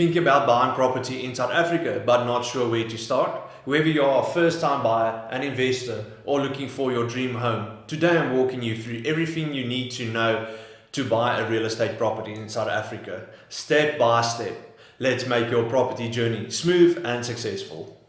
Think about buying property in South Africa but not sure where to start? Whether you are a first-time buyer, an investor, or looking for your dream home, today I'm walking you through everything you need to know to buy a real estate property in South Africa, step by step. Let's make your property journey smooth and successful.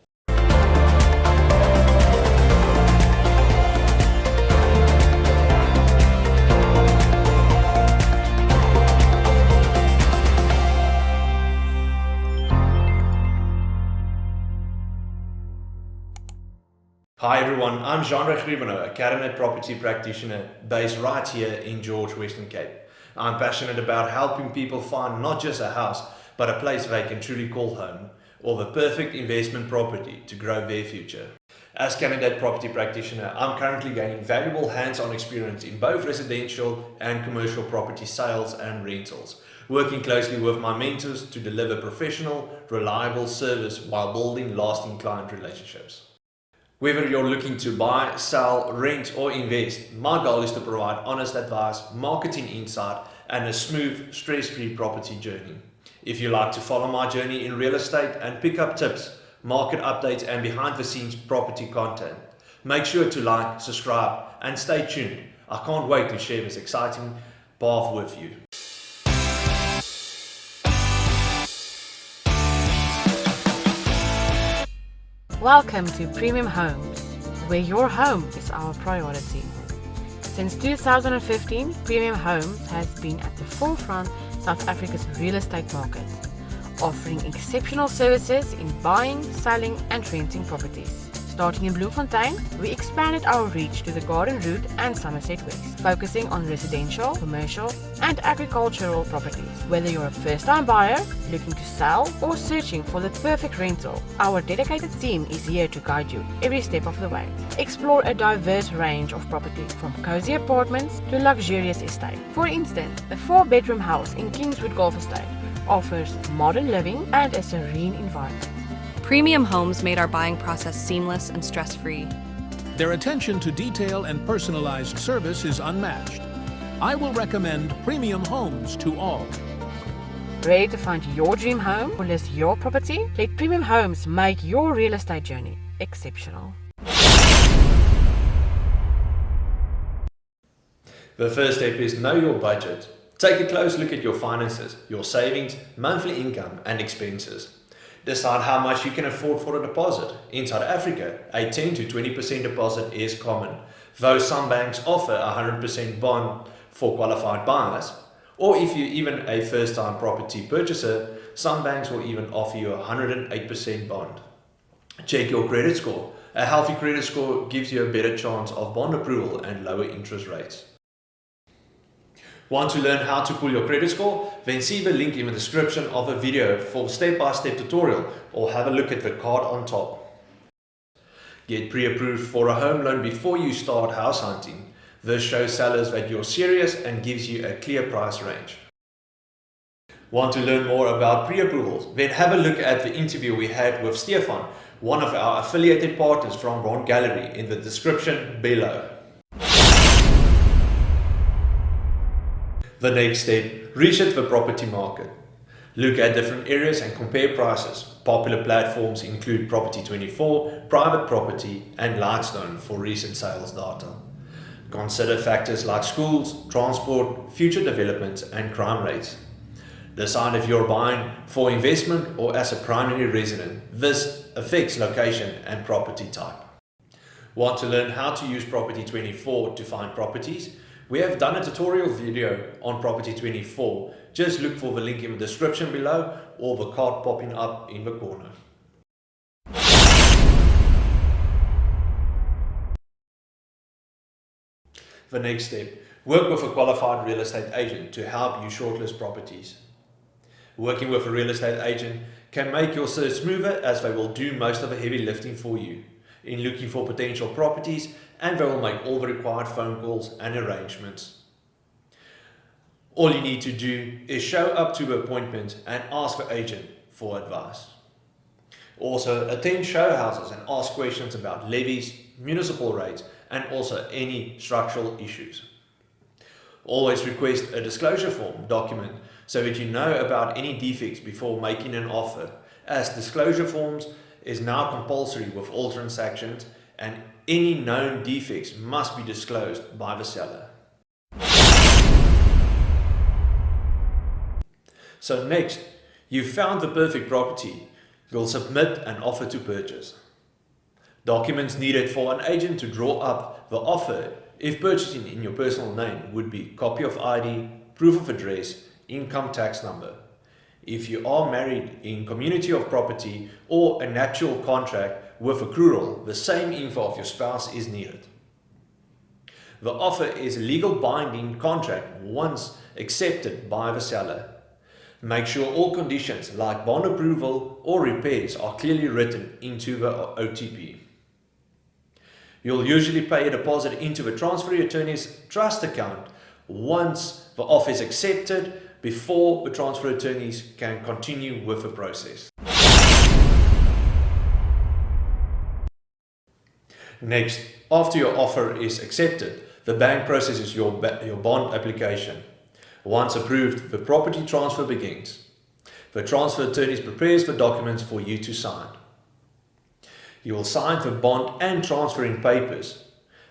Hi everyone, I'm Jeandré Griebenouw, a cabinet property practitioner based right here in George, Western Cape. I'm passionate about helping people find not just a house, but a place they can truly call home, or the perfect investment property to grow their future. As candidate property practitioner, I'm currently gaining valuable hands-on experience in both residential and commercial property sales and rentals, working closely with my mentors to deliver professional, reliable service while building lasting client relationships. Whether you're looking to buy, sell, rent or invest, my goal is to provide honest advice, marketing insight and a smooth, stress-free property journey. If you like to follow my journey in real estate and pick up tips, market updates and behind-the-scenes property content, make sure to like, subscribe and stay tuned. I can't wait to share this exciting path with you. Welcome to Premium Homes, where your home is our priority. Since 2015, Premium Homes has been at the forefront of South Africa's real estate market, offering exceptional services in buying, selling and renting properties. Starting in Bloemfontein, we expanded our reach to the Garden Route and Somerset West, focusing on residential, commercial and agricultural properties. Whether you're a first-time buyer, looking to sell or searching for the perfect rental, our dedicated team is here to guide you every step of the way. Explore a diverse range of property from cozy apartments to luxurious estate. For instance, a 4-bedroom house in Kingswood Golf Estate offers modern living and a serene environment. Premium Homes made our buying process seamless and stress-free. Their attention to detail and personalized service is unmatched. I will recommend Premium Homes to all. Ready to find your dream home or list your property? Let Premium Homes make your real estate journey exceptional. The first step is know your budget. Take a close look at your finances, your savings, monthly income and expenses. Decide how much you can afford for a deposit. In South Africa, a 10 to 20% deposit is common, though some banks offer a 100% bond for qualified buyers, or if you're even a first-time property purchaser, some banks will even offer you a 108% bond. Check your credit score. A healthy credit score gives you a better chance of bond approval and lower interest rates. Want to learn how to pull your credit score? Then see the link in the description of a video for step-by-step tutorial or have a look at the card on top. Get pre-approved for a home loan before you start house hunting. This shows sellers that you're serious and gives you a clear price range. Want to learn more about pre-approvals? Then have a look at the interview we had with Stefan, one of our affiliated partners from Ron Gallery, in the description below. The next step, research the property market. Look at different areas and compare prices. Popular platforms include Property24, Private Property and Lightstone for recent sales data. Consider factors like schools, transport, future developments and crime rates. Decide if you're buying for investment or as a primary resident. This affects location and property type. Want to learn how to use Property24 to find properties? We have done a tutorial video on Property24. Just look for the link in the description below or the card popping up in the corner. The next step, work with a qualified real estate agent to help you shortlist properties. Working with a real estate agent can make your search smoother, as they will do most of the heavy lifting for you in looking for potential properties, and they will make all the required phone calls and arrangements. All you need to do is show up to the appointment and ask the agent for advice. Also, attend show houses and ask questions about levies, municipal rates, and also any structural issues. Always request a disclosure form document so that you know about any defects before making an offer, as disclosure forms is now compulsory with all transactions and any known defects must be disclosed by the seller. So next, you've found the perfect property. You'll submit an offer to purchase. Documents needed for an agent to draw up the offer, if purchasing in your personal name, would be copy of ID, proof of address, income tax number. If you are married in community of property or a natural contract with accrual, the same info of your spouse is needed. The offer is a legal binding contract once accepted by the seller. Make sure all conditions like bond approval or repairs are clearly written into the OTP. You'll usually pay a deposit into the transferee attorney's trust account once the offer is accepted, before the transfer attorneys can continue with the process. Next, after your offer is accepted, the bank processes your bond application. Once approved, the property transfer begins. The transfer attorney prepares the documents for you to sign. You will sign the bond and transferring papers.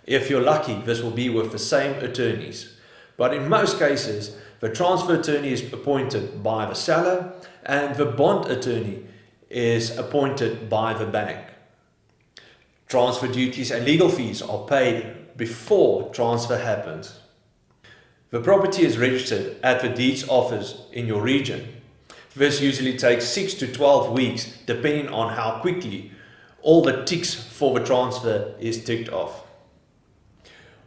If you're lucky, this will be with the same attorneys. But in most cases, the transfer attorney is appointed by the seller and the bond attorney is appointed by the bank. Transfer duties and legal fees are paid before transfer happens. The property is registered at the deeds office in your region. This usually takes 6 to 12 weeks depending on how quickly all the ticks for the transfer is ticked off.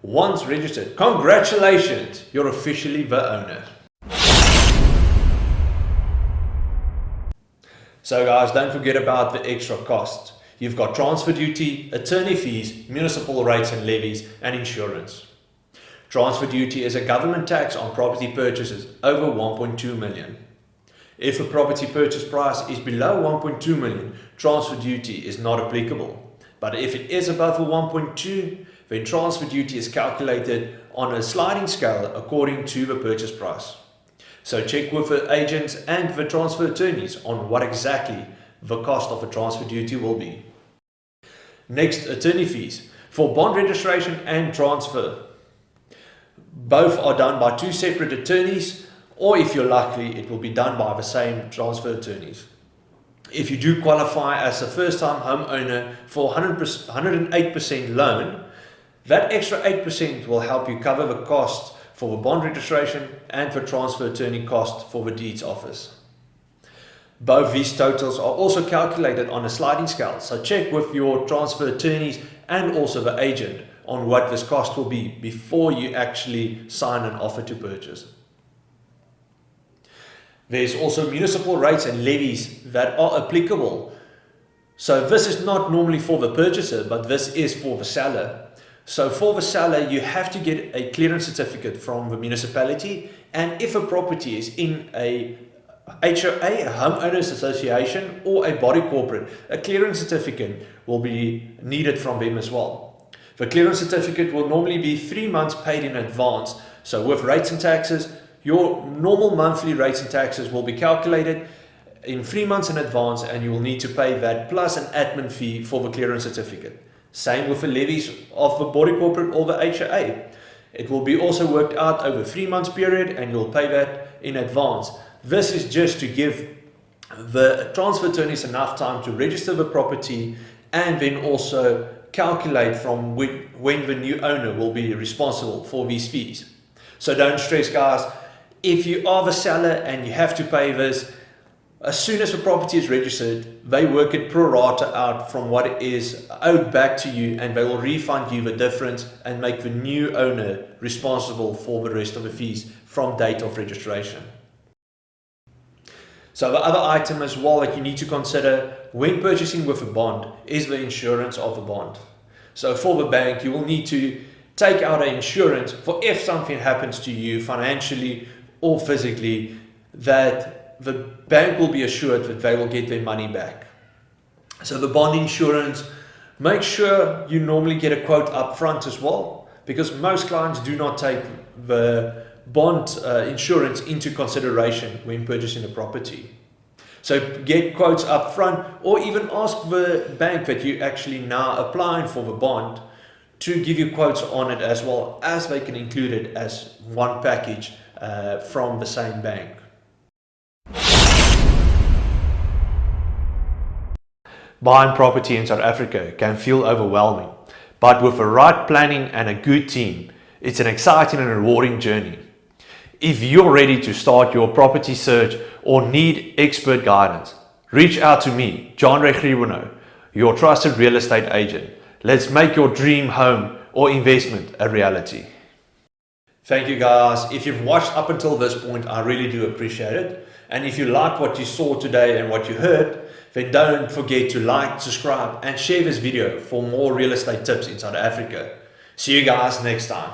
Once registered, congratulations, you're officially the owner. So guys, don't forget about the extra costs. You've got transfer duty, attorney fees, municipal rates and levies, and insurance. Transfer duty is a government tax on property purchases over 1.2 million. If a property purchase price is below 1.2 million, transfer duty is not applicable. But if it is above the 1.2, then transfer duty is calculated on a sliding scale according to the purchase price. So check with the agents and the transfer attorneys on what exactly the cost of the transfer duty will be. Next, attorney fees for bond registration and transfer. Both are done by two separate attorneys, or if you're lucky, it will be done by the same transfer attorneys. If you do qualify as a first-time homeowner for 108% loan, that extra 8% will help you cover the cost for the bond registration and the transfer attorney cost for the deeds office. Both these totals are also calculated on a sliding scale, so check with your transfer attorneys and also the agent on what this cost will be before you actually sign an offer to purchase. There's also municipal rates and levies that are applicable. So this is not normally for the purchaser, but this is for the seller. So for the seller, you have to get a clearance certificate from the municipality, and if a property is in a HOA, a homeowners association, or a body corporate, a clearance certificate will be needed from them as well. The clearance certificate will normally be 3 months paid in advance. So with rates and taxes, your normal monthly rates and taxes will be calculated in 3 months in advance, and you will need to pay that plus an admin fee for the clearance certificate. Same with the levies of the body corporate or the HOA. It will be also worked out over 3 months period, and you'll pay that in advance. This is just to give the transfer attorneys enough time to register the property and then also calculate from when the new owner will be responsible for these fees. So don't stress, guys. If you are the seller and you have to pay this, as soon as the property is registered, they work it pro rata out from what it is owed back to you, and they will refund you the difference and make the new owner responsible for the rest of the fees from date of registration. So the other item as well that you need to consider when purchasing with a bond is the insurance of the bond. So for the bank, you will need to take out an insurance for if something happens to you financially or physically, that the bank will be assured that they will get their money back. So the bond insurance, make sure you normally get a quote up front as well, because most clients do not take the bond insurance into consideration when purchasing a property. So get quotes up front, or even ask the bank that you actually now applying for the bond to give you quotes on it, as well as they can include it as one package from the same bank. Buying property in South Africa can feel overwhelming, but with the right planning and a good team, it's an exciting and rewarding journey. If you're ready to start your property search or need expert guidance, reach out to me, Jeandré Griebenouw, your trusted real estate agent. Let's make your dream home or investment a reality. Thank you guys. If you've watched up until this point, I really do appreciate it. And if you like what you saw today and what you heard, then don't forget to like, subscribe, and share this video for more real estate tips in South Africa. See you guys next time.